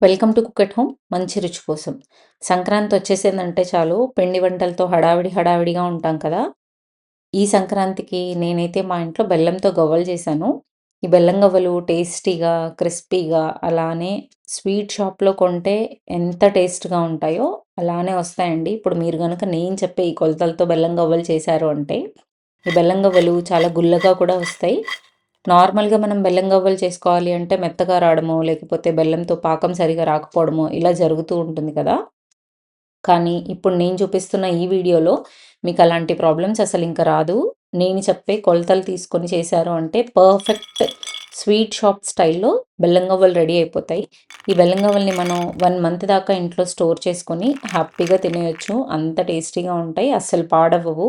Welcome to cook at home మంచి రుచి కోసం. సంక్రాంతి వచ్చేసిందంటే చాలు పిండి వంటలతో హడావిడిగా ఉంటాం కదా! ఈ సంక్రాంతికి నేనైతే మా ఇంట్లో బెల్లంతో గవ్వలు చేశాను. ఈ బెల్లం గవ్వలు టేస్టీగా, క్రిస్పీగా అలానే స్వీట్ షాప్‌లో కొంటే ఎంత టేస్ట్‌గా ఉంటాయో అలానే వస్తాయండి. ఇప్పుడు మీరు గనక నేను చెప్పే ఈ కొలతలతో బెల్లం గవ్వలు చేశారు అంటే, ఈ బెల్లం గవ్వలు చాలా గుల్లగా కూడా వస్తాయి. నార్మల్‌గా మనం బెల్లం గవ్వలు చేసుకోవాలి అంటే మెత్తగా రావడమో, లేకపోతే బెల్లంతో పాకం సరిగ్గా రాకపోవడమో ఇలా జరుగుతూ ఉంటుంది కదా! కానీ ఇప్పుడు నేను చూపిస్తున్న ఈ వీడియోలో మీకు అలాంటి ప్రాబ్లమ్స్ అసలింక రాదు. నేను చెప్పే కొలతలు తీసుకొని చేశారు అంటే పర్ఫెక్ట్ స్వీట్ షాప్ స్టైల్‌లో బెల్లం గవ్వలు రెడీ అయిపోతాయి. ఈ బెల్లం గవ్వల్ని మనం 1 మంత్ దాకా ఇంట్లో స్టోర్ చేసుకొని హ్యాపీగా తినేయొచ్చు. అంత టేస్టీగా ఉంటాయి. అస్సలు పాడవ్వవు.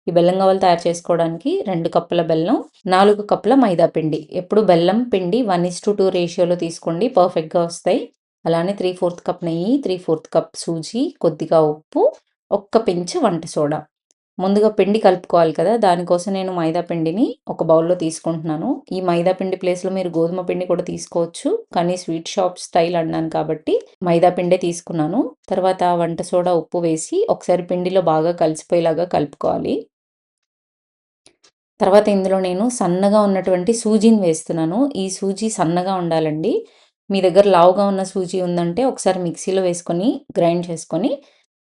ఈ బెల్లం గవ్వలు తయారు చేసుకోవడానికి 2 కప్పుల బెల్లం, 4 కప్పుల మైదా పిండి. ఎప్పుడు బెల్లం పిండి 1:2 రేషియోలో తీసుకోండి పర్ఫెక్ట్‌గా వస్తాయి. అలానే 3/4 కప్ నెయ్యి, 3/4 కప్ సూజీ, కొద్దిగా ఉప్పు, ఒక్క పించ్ వంట సోడా. ముందుగా పిండి కలుపుకోవాలి కదా! దానికోసం నేను మైదా పిండిని ఒక బౌల్‌లో తీసుకుంటున్నాను. ఈ మైదా పిండి ప్లేస్‌లో మీరు గోధుమ పిండి కూడా తీసుకోవచ్చు. కానీ స్వీట్ షాప్ స్టైల్ అన్నాను కాబట్టి మైదా పిండే తీసుకున్నాను. తర్వాత వంట సోడా, ఉప్పు వేసి ఒకసారి పిండిలో బాగా కలిసిపోయేలాగా కలుపుకోవాలి. తర్వాత ఇందులో నేను సన్నగా ఉన్నటువంటి సూజీని వేస్తున్నాను. ఈ సూజీ సన్నగా ఉండాలండి. మీ దగ్గర లావుగా ఉన్న సూజీ ఉందంటే ఒకసారి మిక్సీలో వేసుకొని గ్రైండ్ చేసుకొని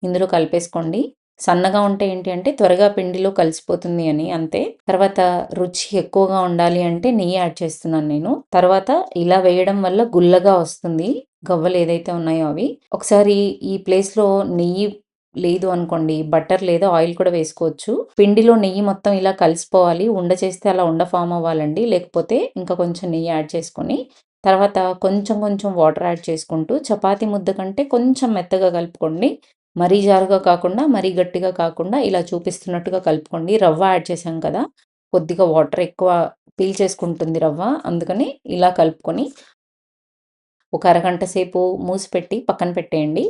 ఇందులో కలిపేసుకోండి. సన్నగా ఉంటే ఏంటి అంటే త్వరగా పిండిలో కలిసిపోతుంది అని అంతే. తర్వాత రుచి ఎక్కువగా ఉండాలి అంటే నెయ్యి యాడ్ చేస్తున్నాను నేను. తర్వాత ఇలా వేయడం వల్ల గుల్లగా వస్తుంది. గవ్వలు ఏదైతే ఉన్నాయో అవి. ఒకసారి ఈ ప్లేస్‌లో నెయ్యి లేదు అనుకోండి, బటర్ లేదా ఆయిల్ కూడా వేసుకోవచ్చు. పిండిలో నెయ్యి మొత్తం ఇలా కలిసిపోవాలి. ఉండ చేస్తే అలా ఉండ ఫార్మ్ అవ్వాలండి. లేకపోతే ఇంకా కొంచెం నెయ్యి యాడ్ చేసుకొని, తర్వాత కొంచెం కొంచెం వాటర్ యాడ్ చేసుకుంటూ చపాతీ ముద్ద కంటే కొంచెం మెత్తగా కలుపుకోండి. మరీ జారుగా కాకుండా, మరీ గట్టిగా కాకుండా ఇలా చూపిస్తున్నట్టుగా కలుపుకోండి. రవ్వ యాడ్ చేశాం కదా! కొద్దిగా వాటర్ ఎక్కువ పీల్చేసుకుంటుంది రవ్వ. అందుకని ఇలా కలుపుకొని ఒక అరగంట సేపు మూసి పెట్టి పక్కన పెట్టేయండి.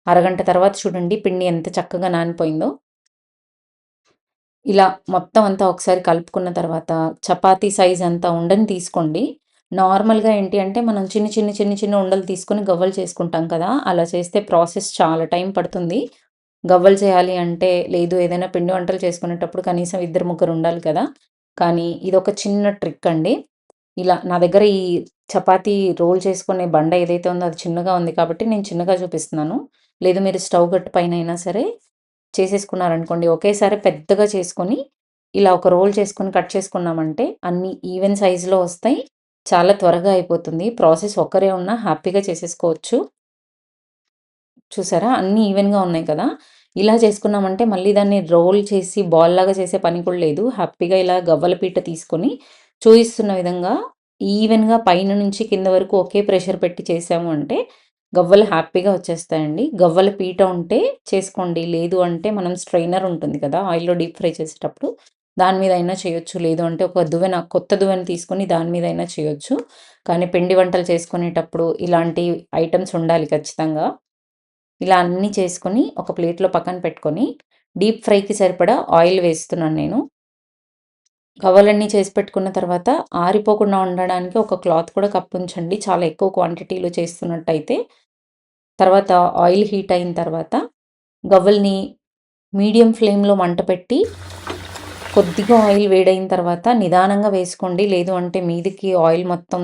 అరగంట తర్వాత చూడండి పిండి ఎంత చక్కగా నానిపోయిందో. ఇలా మొత్తం అంతా ఒకసారి కలుపుకున్న తర్వాత చపాతీ సైజ్ అంత ఉండని తీసుకోండి. నార్మల్‌గా ఏంటి అంటే మనం చిన్న ఉండలు తీసుకొని గవ్వలు చేసుకుంటాం కదా! అలా చేస్తే ప్రాసెస్ చాలా టైం పడుతుంది. గవ్వలు చేయాలి అంటే లేదు ఏదైనా పిండి వంటలు చేసుకునేటప్పుడు కనీసం ఇద్దరు, ముగ్గురు ఉండాలి కదా! కానీ ఇదొక చిన్న ట్రిక్ అండి. ఇలా నా దగ్గర ఈ చపాతీ రోల్ చేసుకునే బండ ఏదైతే ఉందో అది చిన్నగా ఉంది కాబట్టి నేను చిన్నగా చూపిస్తున్నాను. లేదు మీరు స్టవ్ గట్టు పైనైనా సరే చేసేసుకున్నారనుకోండి, ఒకేసారి పెద్దగా చేసుకొని, ఇలా ఒక రోల్ చేసుకొని కట్ చేసుకున్నామంటే అన్నీ ఈవెన్ సైజులో వస్తాయి. చాలా త్వరగా అయిపోతుంది. ప్రాసెస్ ఒక్కరే ఉన్నా హ్యాపీగా చేసేసుకోవచ్చు. చూసారా? అన్నీ ఈవెన్‌గా ఉన్నాయి కదా! ఇలా చేసుకున్నామంటే మళ్ళీ దాన్ని రోల్ చేసి బాల్‌లాగా చేసే పని కూడా లేదు. హ్యాపీగా ఇలా గవ్వల పీట తీసుకొని చూయిస్తున్న విధంగా ఈవెన్‌గా పైన నుంచి కింద వరకు ఒకే ప్రెషర్ పెట్టి చేసాము అంటే గవ్వలు హ్యాపీగా వచ్చేస్తాయండి. గవ్వల పీట ఉంటే చేసుకోండి. లేదు అంటే మనం స్ట్రైనర్ ఉంటుంది కదా! ఆయిల్‌లో డీప్ ఫ్రై చేసేటప్పుడు దాని మీద అయినా చేయొచ్చు. లేదు అంటే ఒక దువ్వెన కొత్త దువ్వెన తీసుకొని దాని మీద అయినా చేయొచ్చు. కానీ పిండి వంటలు చేసుకునేటప్పుడు ఇలాంటి ఐటెమ్స్ ఉండాలి ఖచ్చితంగా. ఇలా అన్నీ చేసుకొని ఒక ప్లేట్‌లో పక్కన పెట్టుకొని, డీప్ ఫ్రైకి సరిపడా ఆయిల్ వేస్తున్నాను నేను. గవ్వలన్నీ చేసి పెట్టుకున్న తర్వాత ఆరిపోకుండా ఉండడానికి ఒక క్లాత్ కూడా కప్పుంచండి. చాలా ఎక్కువ క్వాంటిటీలో చేస్తున్నట్టయితే. తర్వాత ఆయిల్ హీట్ అయిన తర్వాత గవ్వల్ని మీడియం ఫ్లేమ్‌లో మంట పెట్టి కొద్దిగా ఆయిల్ వేడైన తర్వాత నిదానంగా వేసుకోండి. లేదు అంటే మీదికి ఆయిల్ మొత్తం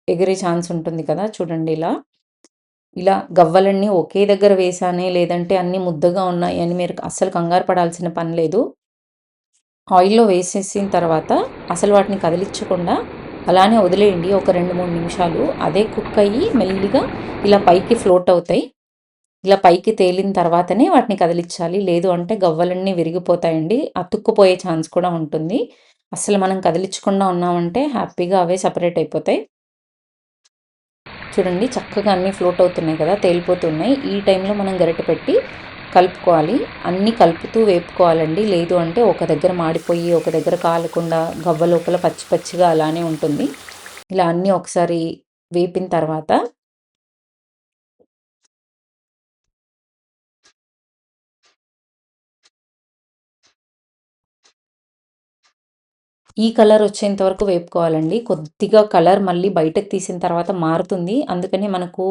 ఎగిరే ఛాన్స్ ఉంటుంది కదా! చూడండి ఇలా. ఇలా గవ్వలన్నీ ఒకే దగ్గర వేశానే, లేదంటే అన్నీ ముద్దగా ఉన్నాయి అని మీరు అస్సలు కంగారు పడాల్సిన పని లేదు. ఆయిల్‌లో వేసేసిన తర్వాత అసలు వాటిని కదిలిచ్చకుండా అలానే వదిలేయండి ఒక 2, 3 నిమిషాలు. అదే కుక్ అయ్యి మెల్లిగా ఇలా పైకి ఫ్లోట్ అవుతాయి. ఇలా పైకి తేలిన తర్వాతనే వాటిని కదిలిచ్చాలి. లేదు అంటే గవ్వలన్నీ విరిగిపోతాయండి. అతుక్కుపోయే ఛాన్స్ కూడా ఉంటుంది. అస్సలు మనం కదిలిచ్చకుండా ఉన్నామంటే హ్యాపీగా అవే సెపరేట్ అయిపోతాయి. చూడండి చక్కగా అన్నీ ఫ్లోట్ అవుతున్నాయి కదా! తేలిపోతున్నాయి. ఈ టైంలో మనం గరిటె పెట్టి కలుపుకోవాలి. అన్నీ కలుపుతూ వేపుకోవాలండి. లేదు అంటే ఒక దగ్గర మాడిపోయి, ఒక దగ్గర కాలకుండా గవ్వ లోపల పచ్చి పచ్చిగా అలానే ఉంటుంది. ఇలా అన్నీ ఒకసారి వేపిన తర్వాత ఈ కలర్ వచ్చేంత వరకు వేపుకోవాలండి. కొద్దిగా కలర్ మళ్ళీ బయటకు తీసిన తర్వాత మారుతుంది. అందుకని మనకు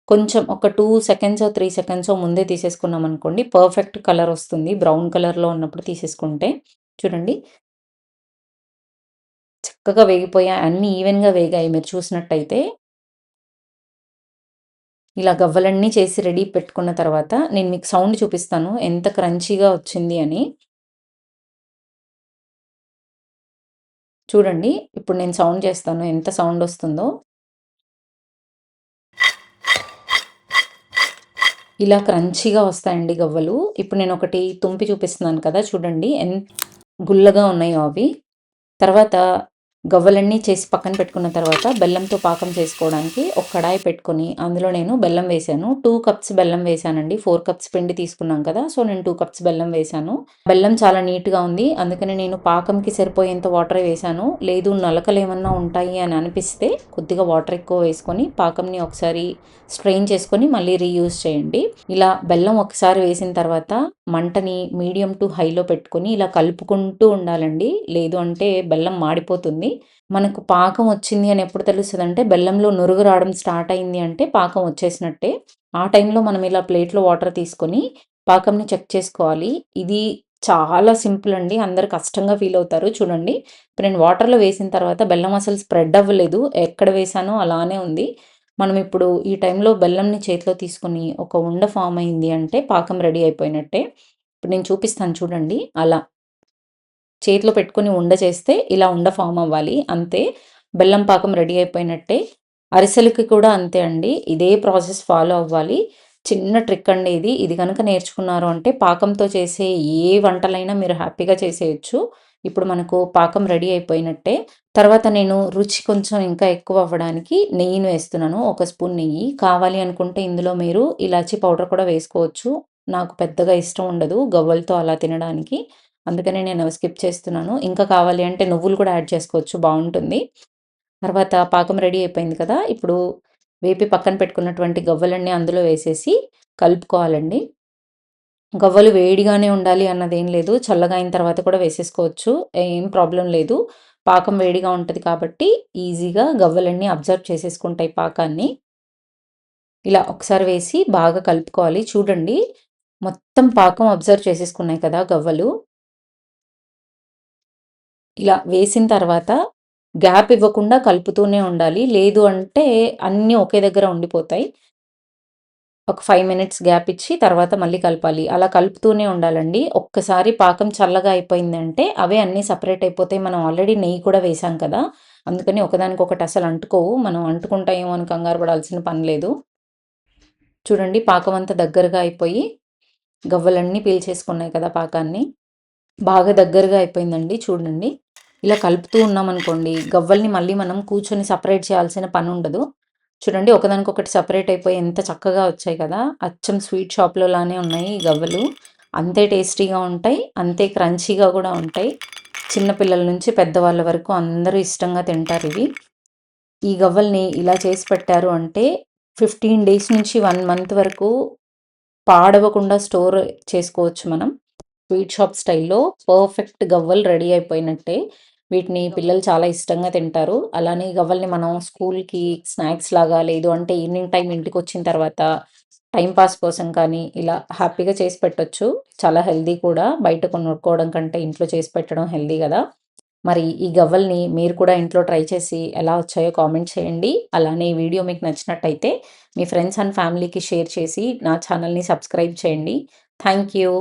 కొంచెం ఒక 2 సెకండ్సో, 3 సెకండ్సో ముందే తీసేసుకున్నామనుకోండి పర్ఫెక్ట్ కలర్ వస్తుంది. బ్రౌన్ కలర్‌లో ఉన్నప్పుడు తీసేసుకుంటే. చూడండి చక్కగా వేగిపోయాయి. అన్నీ ఈవెన్‌గా వేగాయి మీరు చూసినట్టయితే. ఇలా గవ్వలన్నీ చేసి రెడీ పెట్టుకున్న తర్వాత నేను మీకు సౌండ్ చూపిస్తాను ఎంత క్రంచీగా వచ్చింది అని. చూడండి ఇప్పుడు నేను సౌండ్ చేస్తాను ఎంత సౌండ్ వస్తుందో. ఇలా క్రంచీగా వస్తాయండి గవ్వలు. ఇప్పుడు నేను ఒకటి తుంపి చూపిస్తున్నాను కదా! చూడండి గుల్లగా ఉన్నాయో అవి. తర్వాత గవ్వలన్నీ చేసి పక్కన పెట్టుకున్న తర్వాత బెల్లంతో పాకం చేసుకోవడానికి ఒక కడాయి పెట్టుకొని అందులో నేను బెల్లం వేశాను. 2 కప్స్ బెల్లం వేశానండి. 4 కప్స్ పిండి తీసుకున్నాం కదా! సో, నేను 2 కప్స్ బెల్లం వేశాను. బెల్లం చాలా నీట్‌గా ఉంది. అందుకని నేను పాకంకి సరిపోయేంత వాటరే వేశాను. లేదు నలకలేమన్నా ఉంటాయి అని అనిపిస్తే కొద్దిగా వాటర్ ఎక్కువ వేసుకొని పాకంని ఒకసారి స్ట్రెయిన్ చేసుకొని మళ్ళీ రీయూజ్ చేయండి. ఇలా బెల్లం ఒకసారి వేసిన తర్వాత మంటని మీడియం టు హైలో పెట్టుకొని ఇలా కలుపుకుంటూ ఉండాలండి. లేదు అంటే బెల్లం మాడిపోతుంది. మనకు పాకం వచ్చింది అని ఎప్పుడు తెలుస్తదంటే బెల్లంలో నురుగు రావడం స్టార్ట్ అయింది అంటే పాకం వచ్చేసినట్టే. ఆ టైంలో మనం ఇలా ప్లేట్‌లో వాటర్ తీసుకొని పాకంని చెక్ చేసుకోవాలి. ఇది చాలా సింపుల్ అండి. అందరూ కష్టంగా ఫీల్ అవుతారు. చూడండి ఇప్పుడు నేను వాటర్‌లో వేసిన తర్వాత బెల్లం అసలు స్ప్రెడ్ అవ్వలేదు. ఎక్కడ వేశానో అలానే ఉంది. మనం ఇప్పుడు ఈ టైంలో బెల్లంని చేతిలో తీసుకొని ఒక ఉండ ఫార్మ్ అయింది అంటే పాకం రెడీ అయిపోయినట్టే. ఇప్పుడు నేను చూపిస్తాను చూడండి అలా. చేతిలో పెట్టుకొని ఉండ చేస్తే ఇలా ఉండ ఫార్మ్ అవ్వాలి అంతే. బెల్లం పాకం రెడీ అయిపోయినట్టే. అరిసెలకి కూడా అంతే అండి. ఇదే ప్రాసెస్ ఫాలో అవ్వాలి. చిన్న ట్రిక్ అండి ఇది. ఇది గనుక నేర్చుకున్నారు అంటే పాకంతో చేసే ఏ వంటలైనా మీరు హ్యాపీగా చేసేయొచ్చు. ఇప్పుడు మనకు పాకం రెడీ అయిపోయినట్టే. తర్వాత నేను రుచి కొంచెం ఇంకా ఎక్కువ అవ్వడానికి నెయ్యిని వేస్తున్నాను. ఒక స్పూన్ నెయ్యి. కావాలి అనుకుంటే ఇందులో మీరు ఇలాచీ పౌడర్ కూడా వేసుకోవచ్చు. నాకు పెద్దగా ఇష్టం ఉండదు గవ్వలతో అలా తినడానికి. అందుకనే నేను అవి స్కిప్ చేస్తున్నాను. ఇంకా కావాలి అంటే నువ్వులు కూడా యాడ్ చేసుకోవచ్చు బావుంటుంది. తర్వాత పాకం రెడీ అయిపోయింది కదా! ఇప్పుడు వేపి పక్కన పెట్టుకున్నటువంటి గవ్వలన్నీ అందులో వేసేసి కలుపుకోవాలండి. గవ్వలు వేడిగానే ఉండాలి అన్నదేం లేదు. చల్లగా అయిన తర్వాత కూడా వేసేసుకోవచ్చు. ఏం ప్రాబ్లమ్ లేదు. పాకం వేడిగా ఉంటది కాబట్టి ఈజీగా గవ్వలన్నీ అబ్జర్వ్ చేసేసుకుంటాయి పాకాన్ని. ఇలా ఒకసారి వేసి బాగా కలుపుకోవాలి. చూడండి మొత్తం పాకం అబ్జర్వ్ చేసేసుకున్నాయి కదా గవ్వలు. ఇలా వేసిన తర్వాత గ్యాప్ ఇవ్వకుండా కలుపుతూనే ఉండాలి. లేదు అంటే అన్నీ ఒకే దగ్గర ఉండిపోతాయి. ఒక 5 మినిట్స్ గ్యాప్ ఇచ్చి తర్వాత మళ్ళీ కలపాలి. అలా కలుపుతూనే ఉండాలండి. ఒక్కసారి పాకం చల్లగా అయిపోయిందంటే అవే అన్నీ సెపరేట్ అయిపోతాయి. మనం ఆల్రెడీ నెయ్యి కూడా వేసాం కదా! అందుకని ఒకదానికొకటి అసలు అంటుకోవు. మనం అంటుకుంటాయేమో అని కంగారు పడాల్సిన పని లేదు. చూడండి పాకం అంతా దగ్గరగా అయిపోయి గవ్వలన్నీ పీల్చేసుకున్నాయి కదా పాకాన్ని. బాగా దగ్గరగా అయిపోయిందండి చూడండి. ఇలా కలుపుతూ ఉన్నామనుకోండి గవ్వల్ని మళ్ళీ మనం కూర్చొని సెపరేట్ చేయాల్సిన పనుండదు. చూడండి ఒకదానికొకటి సెపరేట్ అయిపోయి ఎంత చక్కగా వచ్చాయి కదా! అచ్చం స్వీట్ షాప్‌లో లానే ఉన్నాయి ఈ గవ్వలు. అంతే టేస్టీగా ఉంటాయి. అంతే క్రంచీగా కూడా ఉంటాయి. చిన్న పిల్లల నుంచి పెద్దవాళ్ళ వరకు అందరూ ఇష్టంగా తింటారివి. ఈ గవ్వల్ని ఇలా చేసి పెట్టారు అంటే 15 డేస్ నుంచి 1 మంత్ వరకు పాడవకుండా స్టోర్ చేసుకోవచ్చు మనం. స్వీట్ షాప్ స్టైల్‌లో పర్ఫెక్ట్ గవ్వలు రెడీ అయిపోయినట్టే. వీటిని పిల్లలు చాలా ఇష్టంగా తింటారు. అలానే ఈ గవ్వల్ని మనం స్కూల్‌కి స్నాక్స్ లాగా లేదు అంటే ఈవినింగ్ టైమ్ ఇంటికొచ్చిన తర్వాత టైమ్ పాస్ కోసం కానీ ఇలా హ్యాపీగా చేసి పెట్టొచ్చు. చాలా హెల్తీ కూడా. బయట కొనుక్కోవడం కంటే ఇంట్లో చేసి పెట్టడం హెల్తీ గదా! మరి ఈ గవ్వల్ని మీరు కూడా ఇంట్లో ట్రై చేసి ఎలా వచ్చాయో కామెంట్ చేయండి. అలానే ఈ వీడియో మీకు నచ్చినట్టయితే మీ ఫ్రెండ్స్ అండ్ ఫ్యామిలీకి షేర్ చేసి నా ఛానల్‌ని సబ్స్క్రైబ్ చేయండి. Thank you.